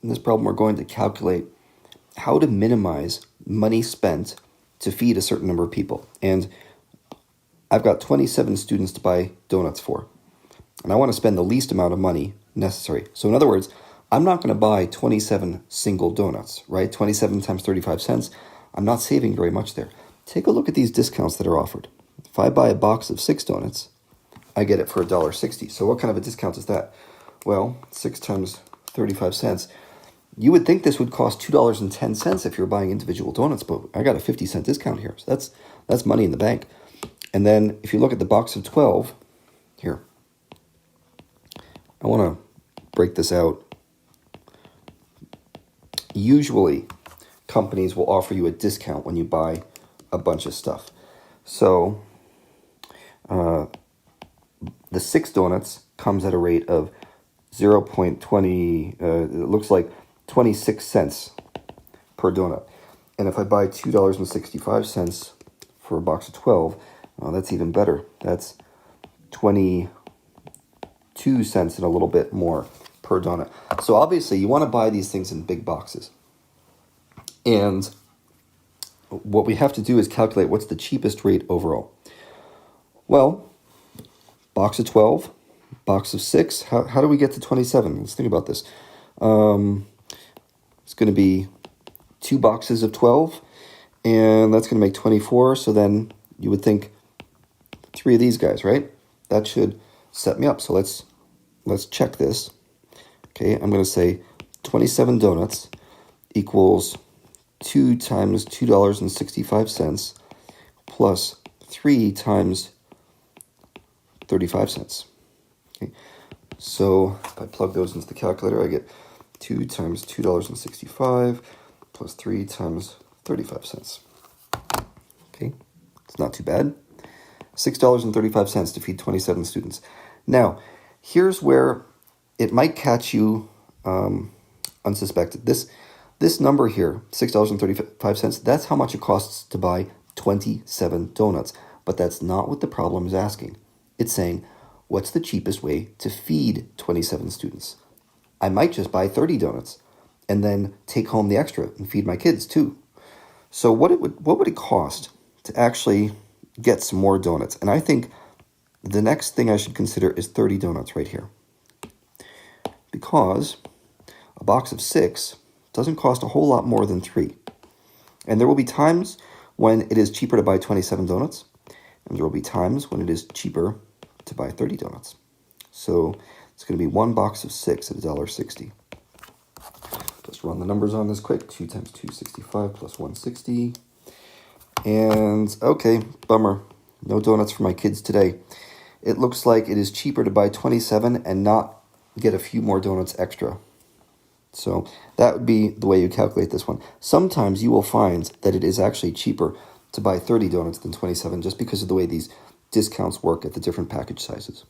in this problem, we're going to calculate how to minimize money spent to feed a certain number of people. And I've got 27 students to buy donuts for, and I want to spend the least amount of money necessary. So in other words, I'm not going to buy 27 single donuts, right? 27 times 35 cents. I'm not saving very much there. Take a look at these discounts that are offered. If I buy a box of 6 donuts, I get it for $1.60. So what kind of a discount is that? Well, 6 times 35 cents. You would think this would cost $2.10 if you're buying individual donuts, but I got a 50-cent discount here. So that's money in the bank. And then if you look at the box of 12, here, I want to break this out. Usually, companies will offer you a discount when you buy a bunch of stuff. So, the 6 donuts comes at a rate of 0.20, it looks like 26 cents per donut. And if I buy $2.65 for a box of 12, well, that's even better. That's 22 cents and a little bit more per donut. So obviously you want to buy these things in big boxes. And what we have to do is calculate what's the cheapest rate overall. Well, box of 12, box of 6, how do we get to 27? Let's think about this. It's going to be 2 boxes of 12, and that's going to make 24. So then you would think 3 of these guys, right? That should set me up. So let's check this. Okay, I'm going to say 27 donuts equals 2 times $2.65 plus 3 times 35 cents. Okay, so if I plug those into the calculator, I get 2 times $2.65 plus 3 times 35 cents. Okay, it's not too bad. $6.35 to feed 27 students. Now, here's where it might catch you unsuspected. This number here, $6.35, that's how much it costs to buy 27 donuts. But that's not what the problem is asking. It's saying, what's the cheapest way to feed 27 students? I might just buy 30 donuts and then take home the extra and feed my kids too. So what would it cost to actually get some more donuts? And I think the next thing I should consider is 30 donuts right here. Because a box of 6 doesn't cost a whole lot more than 3. And there will be times when it is cheaper to buy 27 donuts, and there will be times when it is cheaper to buy 30 donuts. So it's going to be 1 box of 6 at $1.60. Just run the numbers on this quick. 2 times 265 plus 160. And okay, bummer. No donuts for my kids today. It looks like it is cheaper to buy 27 and not get a few more donuts extra. So that would be the way you calculate this one. Sometimes you will find that it is actually cheaper to buy 30 donuts than 27 just because of the way these discounts work at the different package sizes.